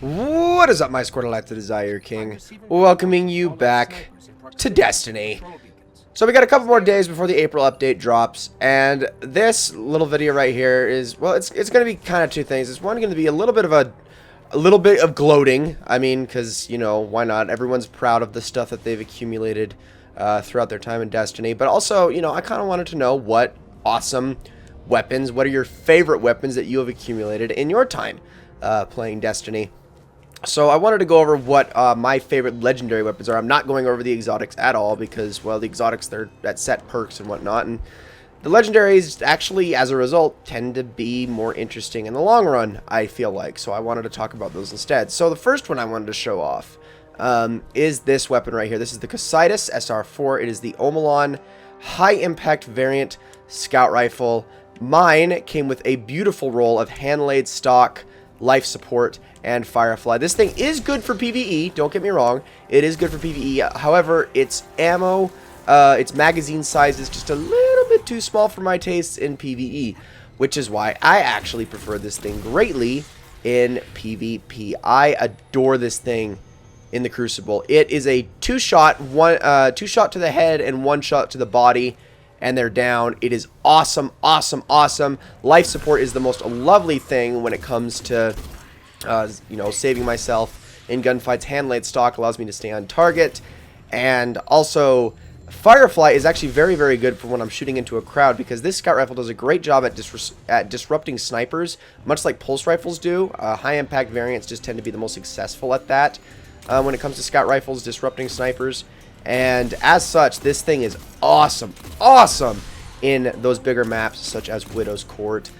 What is up, my squad of life, the Desire King? Welcoming you back to Destiny. So we got a couple more days before the April update drops, and this little video right here is, well, it's going to be kind of two things. It's one going to be a little bit of gloating. I mean, because, you know, why not? Everyone's proud of the stuff that they've accumulated throughout their time in Destiny. But also, you know, I kind of wanted to know what awesome weapons, what are your favorite weapons that you have accumulated in your time playing Destiny. So I wanted to go over what my favorite legendary weapons are. I'm not going over the exotics at all because, well, the exotics, they're at set perks and whatnot. And the legendaries actually, as a result, tend to be more interesting in the long run, I feel like. So I wanted to talk about those instead. So the first one I wanted to show off is this weapon right here. This is the Cocytus SR4. It is the Omelon high impact variant scout rifle. Mine came with a beautiful roll of hand-laid stock, life support, and Firefly. This thing is good for PvE, don't get me wrong. It is good for PvE. However, its ammo, its magazine size is just a little bit too small for my tastes in PvE, which is why I actually prefer this thing greatly in PvP. I adore this thing in the Crucible. It is a two-shot to the head and one shot to the body, and they're down. It is awesome, awesome, awesome. Life support is the most lovely thing when it comes to, you know, saving myself in gunfights. Hand-laid stock allows me to stay on target. And also, Firefly is actually very, very good for when I'm shooting into a crowd, because this scout rifle does a great job at disrupting snipers, much like pulse rifles do. High-impact variants just tend to be the most successful at that when it comes to scout rifles, disrupting snipers. And as such, this thing is awesome, awesome in those bigger maps such as Widow's Court.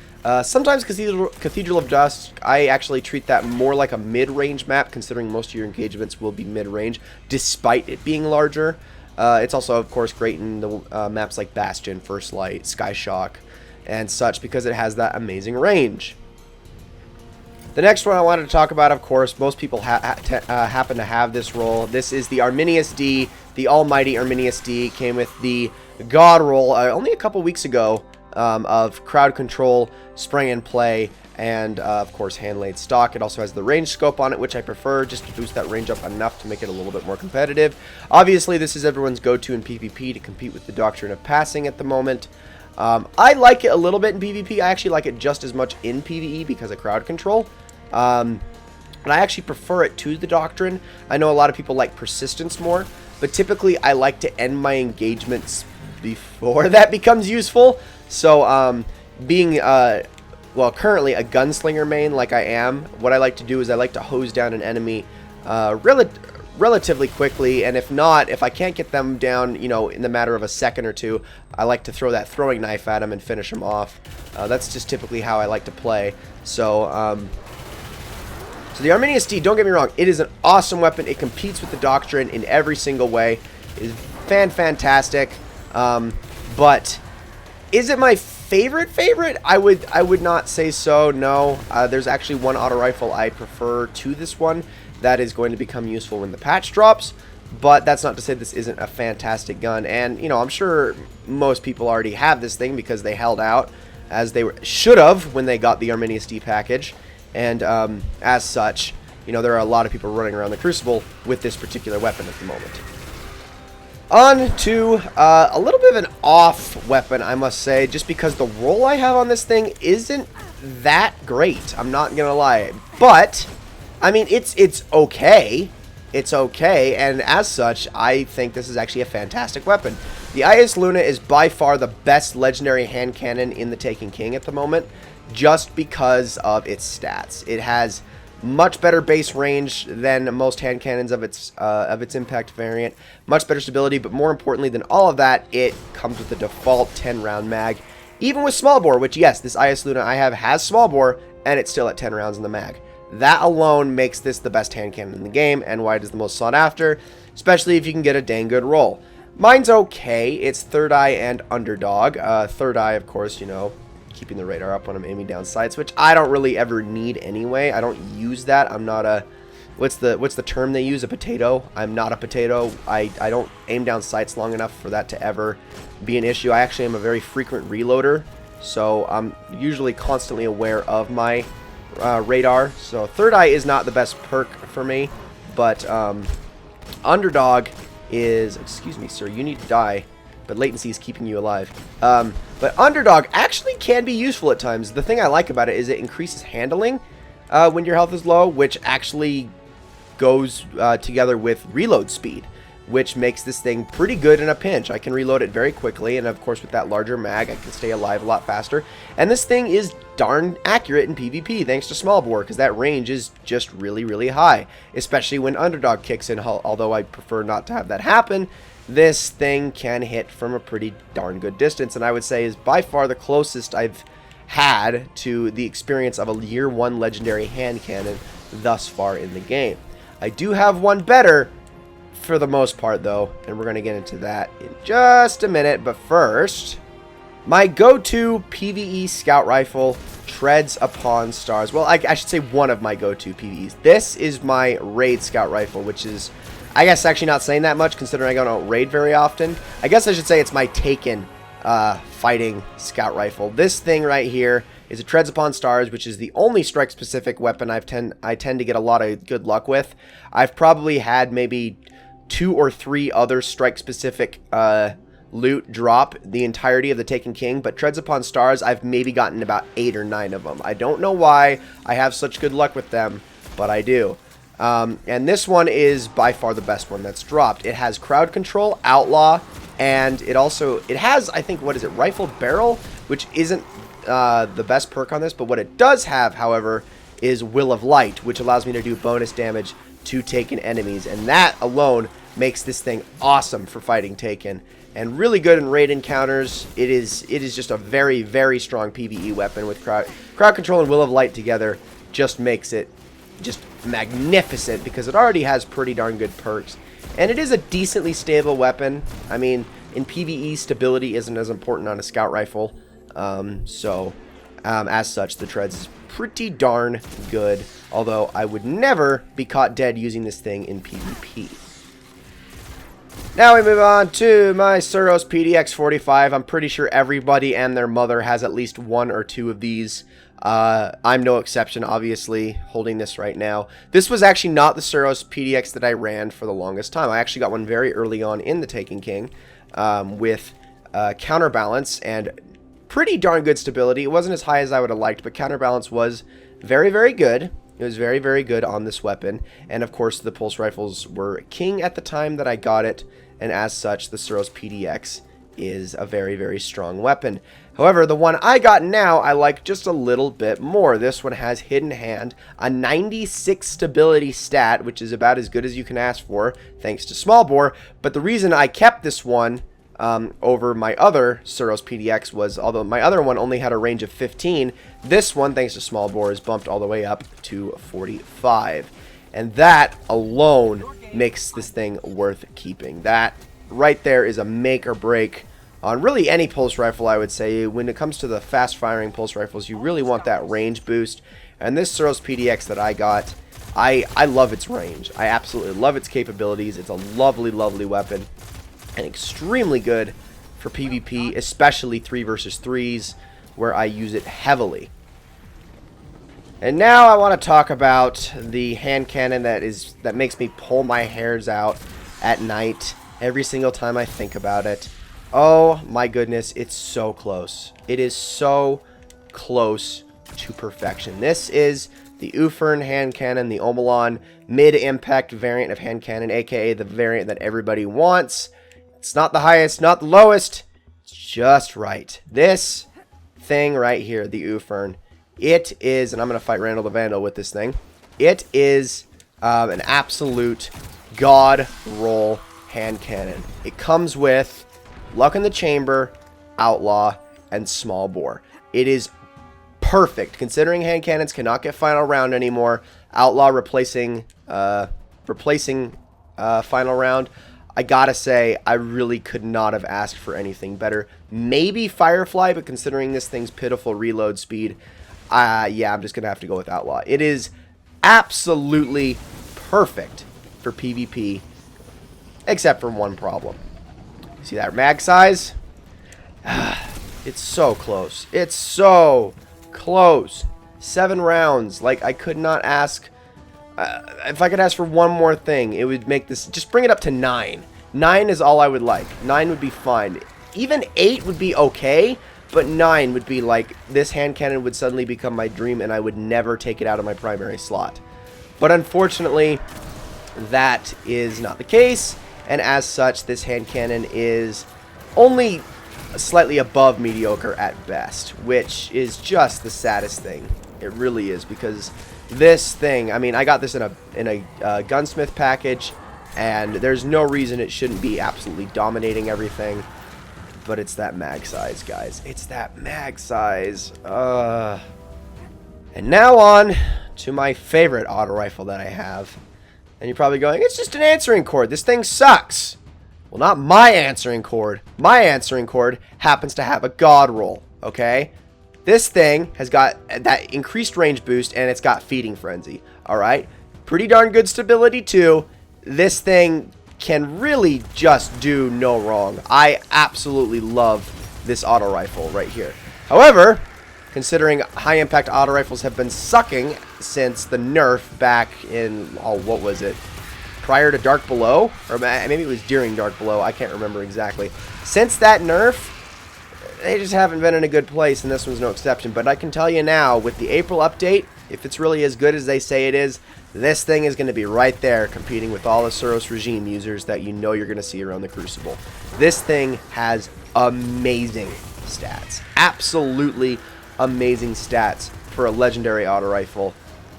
Sometimes Cathedral of Dusk, I actually treat that more like a mid-range map, considering most of your engagements will be mid-range, despite it being larger. It's also, of course, great in the maps like Bastion, First Light, Sky Shock, and such, because it has that amazing range. The next one I wanted to talk about, of course, most people happen to have this role. This is the Arminius D, the almighty Arminius D. Came with the God roll only a couple weeks ago of crowd control, spray and play, and of course hand-laid stock. It also has the range scope on it, which I prefer, just to boost that range up enough to make it a little bit more competitive. Obviously, this is everyone's go-to in PvP to compete with the Doctrine of Passing at the moment. I like it a little bit in PvP. I actually like it just as much in PvE because of crowd control. And I actually prefer it to the Doctrine. I know a lot of people like Persistence more, but typically I like to end my engagements before that becomes useful. So being well, currently a gunslinger main like I am, what I like to do is I like to hose down an enemy relatively quickly, and if not, if I can't get them down, you know, in the matter of a second or two, I like to throw that throwing knife at them and finish them off. That's just typically how I like to play. So so the Arminius D, don't get me wrong, it is an awesome weapon. It competes with the Doctrine in every single way. It is fantastic. But is it my favorite? I would not say so, no. There's actually one auto rifle I prefer to this one that is going to become useful when the patch drops. But that's not to say this isn't a fantastic gun. And, you know, I'm sure most people already have this thing because they held out, as they should have when they got the Arminius D package. And as such, you know, there are a lot of people running around the Crucible with this particular weapon at the moment. On to a little bit of an off weapon, I must say, just because the roll I have on this thing isn't that great. I'm not gonna lie, but I mean, it's okay. It's okay, and as such, I think this is actually a fantastic weapon. The IS Luna is by far the best legendary hand cannon in the Taken King at the moment, just because of its stats. It has much better base range than most hand cannons of its impact variant, much better stability, but more importantly than all of that, it comes with the default 10-round mag, even with small bore, which, yes, this IS Luna I have has small bore, and it's still at 10 rounds in the mag. That alone makes this the best hand cannon in the game, and why it is the most sought after, especially if you can get a dang good roll. Mine's okay. It's Third Eye and Underdog. Third Eye, of course, you know, keeping the radar up when I'm aiming down sights, which I don't really ever need anyway. I don't use that. I'm not a, what's the term they use? A potato. I'm not a potato. I don't aim down sights long enough for that to ever be an issue. I actually am a very frequent reloader, so I'm usually constantly aware of my radar. So Third Eye is not the best perk for me, but Underdog is, excuse me, sir, you need to die, but latency is keeping you alive. But Underdog actually can be useful at times. The thing I like about it is it increases handling when your health is low, which actually goes together with reload speed, which makes this thing pretty good in a pinch. I can reload it very quickly, and of course with that larger mag I can stay alive a lot faster. And this thing is darn accurate in PvP thanks to small bore, because that range is just really, really high, especially when Underdog kicks in. Although I prefer not to have that happen, this thing can hit from a pretty darn good distance, and I would say is by far the closest I've had to the experience of a year 1 legendary hand cannon thus far in the game. I do have one better for the most part though, and we're going to get into that in just a minute. But first, my go-to PvE scout rifle treads upon stars. Well, I should say one of my go-to PvEs. This is my raid scout rifle, which is, I guess, actually not saying that much considering I don't raid very often. I guess I should say it's my Taken fighting scout rifle. This thing right here is a treads upon stars, which is the only strike specific weapon I tend to get a lot of good luck with. I've probably had maybe 2 or 3 other strike specific loot drop the entirety of the Taken King, but treads upon stars I've maybe gotten about 8 or 9 of them. I don't know why I have such good luck with them, but I do. And this one is by far the best one that's dropped. It has crowd control, outlaw, and it has, I think, what is it, rifle barrel, which isn't the best perk on this, but what it does have, however, is Will of Light, which allows me to do bonus damage to Taken enemies, and that alone makes this thing awesome for fighting Taken, and really good in raid encounters. It is just a very, very strong PvE weapon with crowd control and Will of Light together. Just makes it just magnificent because it already has pretty darn good perks, and it is a decently stable weapon. I mean, in PvE, stability isn't as important on a scout rifle, as such, the treads is pretty darn good, although I would never be caught dead using this thing in PvP. Now we move on to my Suros PDX-45. I'm pretty sure everybody and their mother has at least 1 or 2 of these. I'm no exception, obviously, holding this right now. This was actually not the Suros PDX that I ran for the longest time. I actually got one very early on in the Taken King with counterbalance and pretty darn good stability. It wasn't as high as I would have liked, but counterbalance was very, very good. It was very, very good on this weapon. And of course, the pulse rifles were king at the time that I got it, and as such, the Suros PDX is a very, very strong weapon. However, the one I got now, I like just a little bit more. This one has Hidden Hand, a 96 stability stat, which is about as good as you can ask for, thanks to small bore. But the reason I kept this one over my other Suros PDX was, although my other one only had a range of 15, this one, thanks to small bore, is bumped all the way up to 45. And that alone makes this thing worth keeping. That right there is a make or break on really any pulse rifle, I would say. When it comes to the fast firing pulse rifles, you really want that range boost. And this Suros PDX that I got, I love its range. I absolutely love its capabilities. It's a lovely, lovely weapon, and extremely good for PvP, especially 3 versus 3s, where I use it heavily. And now I want to talk about the hand cannon that makes me pull my hairs out at night every single time I think about it. Oh my goodness, it's so close. It is so close to perfection. This is the Ufern hand cannon, the Omelon mid-impact variant of hand cannon, aka the variant that everybody wants. It's not the highest, not the lowest, it's just right. This thing right here, the Ufern, it is, and I'm going to fight Randall the Vandal with this thing, it is an absolute god roll hand cannon. It comes with Luck in the Chamber, Outlaw, and Small Bore. It is perfect, considering hand cannons cannot get final round anymore. Outlaw replacing final round. I gotta say, I really could not have asked for anything better. Maybe Firefly, but considering this thing's pitiful reload speed, yeah, I'm just gonna have to go with Outlaw. It is absolutely perfect for PvP, except for one problem. See that mag size? It's so close. It's so close. 7 rounds. Like, I could not ask... if I could ask for one more thing, it would make this... Just bring it up to 9. 9 is all I would like. 9 would be fine. Even 8 would be okay, but 9 would be like... This hand cannon would suddenly become my dream, and I would never take it out of my primary slot. But unfortunately, that is not the case, and as such, this hand cannon is only slightly above mediocre at best, which is just the saddest thing. It really is, because this thing, I mean, I got this in a gunsmith package, and there's no reason it shouldn't be absolutely dominating everything, but it's that mag size, guys. It's that mag size. And now on to my favorite auto rifle that I have. And you're probably going, it's just an answering cord. This thing sucks. Well, not my answering cord. My answering cord happens to have a god roll, okay? This thing has got that increased range boost, and it's got feeding frenzy, alright? Pretty darn good stability, too. This thing can really just do no wrong. I absolutely love this auto rifle right here. However, considering high-impact auto rifles have been sucking since the nerf back in, oh, what was it? Prior to Dark Below? Or maybe it was during Dark Below. I can't remember exactly. Since that nerf, they just haven't been in a good place, and this one's no exception. But I can tell you now, with the April update, if it's really as good as they say it is, this thing is going to be right there competing with all the Suros regime users that you know you're going to see around the Crucible. This thing has amazing stats. Absolutely amazing stats for a legendary auto rifle.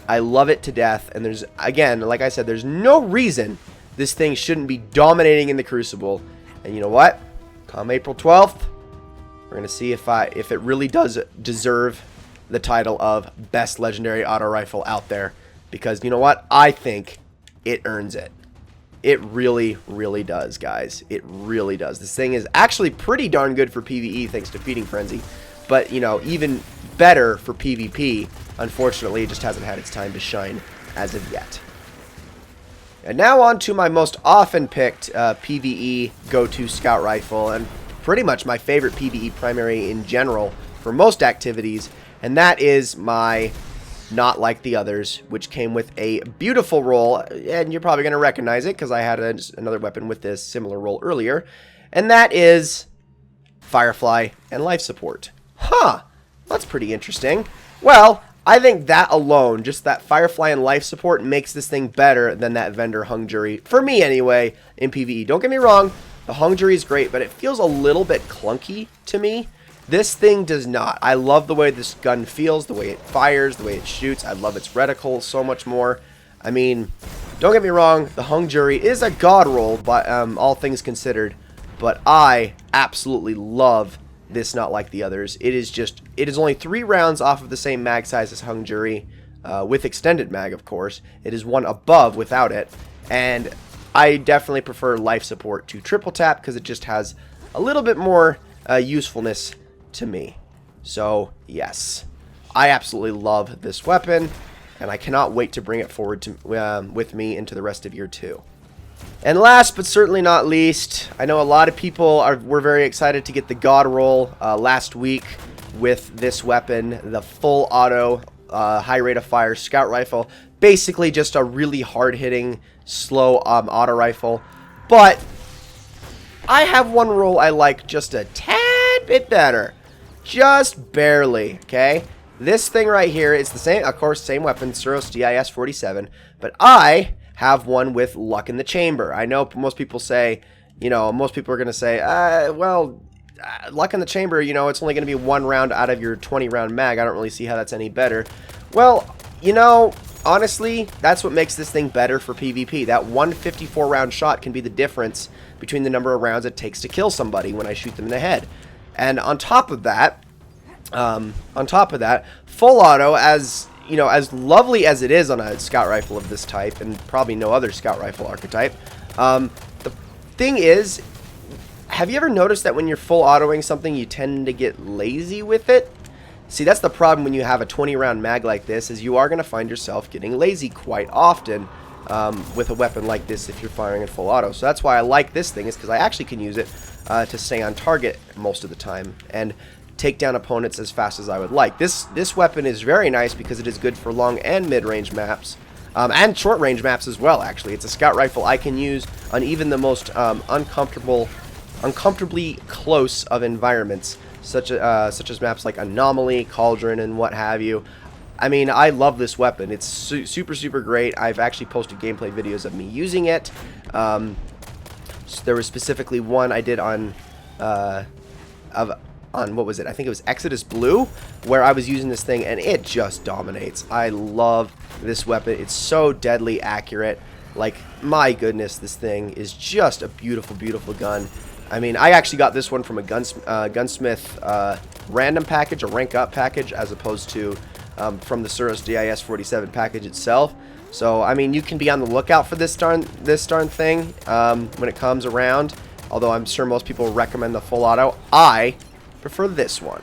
I love it to death, and there's, again, like I said, there's no reason this thing shouldn't be dominating in the Crucible. And you know what? Come April 12th, we're going to see if it really does deserve the title of best legendary auto rifle out there, because you know what? I think it earns it. It really, really does, guys. It really does. This thing is actually pretty darn good for PvE thanks to Feeding Frenzy. But, you know, even better for PvP. Unfortunately, it just hasn't had its time to shine as of yet. And now on to my most often picked PvE go-to scout rifle, and pretty much my favorite PvE primary in general for most activities, and that is my Not Like the Others, which came with a beautiful roll, and you're probably going to recognize it because I had another weapon with this similar roll earlier, and that is Firefly and Life Support. Huh, that's pretty interesting. Well, I think that alone, just that Firefly and Life Support, makes this thing better than that Vendor Hung Jury, for me anyway, in PvE. Don't get me wrong, the Hung Jury is great, but it feels a little bit clunky to me. This thing does not. I love the way this gun feels, the way it fires, the way it shoots. I love its reticle so much more. I mean, don't get me wrong, the Hung Jury is a god roll, but all things considered, but I absolutely love this Not Like the Others. It is only 3 rounds off of the same mag size as Hung Jury, with extended mag, of course. It is one above without it, and I definitely prefer Life Support to Triple Tap because it just has a little bit more usefulness to me. So, yes, I absolutely love this weapon, and I cannot wait to bring it forward to, with me into the rest of year 2. And last but certainly not least, I know a lot of people were very excited to get the God roll last week with this weapon, the full auto, high rate of fire scout rifle. Basically just a really hard-hitting, slow auto rifle. But I have one roll I like just a tad bit better. Just barely, okay? This thing right here is the same, of course, same weapon, Suros DIS-47, but I have one with Luck in the Chamber. I know most people say, you know, most people are going to say, well, Luck in the Chamber, you know, it's only going to be 1 round out of your 20-round mag. I don't really see how that's any better. Well, you know, honestly, that's what makes this thing better for PvP. That 154-round shot can be the difference between the number of rounds it takes to kill somebody when I shoot them in the head. And on top of that, full auto, as you know, as lovely as it is on a scout rifle of this type, and probably no other scout rifle archetype, the thing is, have you ever noticed that when you're full autoing something, you tend to get lazy with it? See, that's the problem when you have a 20-round mag like this, is you are going to find yourself getting lazy quite often with a weapon like this if you're firing in full auto. So that's why I like this thing, is because I actually can use it to stay on target most of the time. And take down opponents as fast as I would like. This weapon is very nice because it is good for long and mid-range maps. And short-range maps as well, actually. It's a scout rifle I can use on even the most uncomfortably close of environments, such as maps like Anomaly, Cauldron, and what have you. I mean, I love this weapon. It's super, super great. I've actually posted gameplay videos of me using it. So there was specifically one I did on what was it? I think it was Exodus Blue, where I was using this thing, and it just dominates. I love this weapon. It's so deadly accurate. Like, my goodness, this thing is just a beautiful, beautiful gun. I mean, I actually got this one from a gunsmith random package, a rank up package, as opposed to from the Suros DIS 47 package itself. So, I mean, you can be on the lookout for this darn thing when it comes around. Although I'm sure most people recommend the full auto. I prefer this one.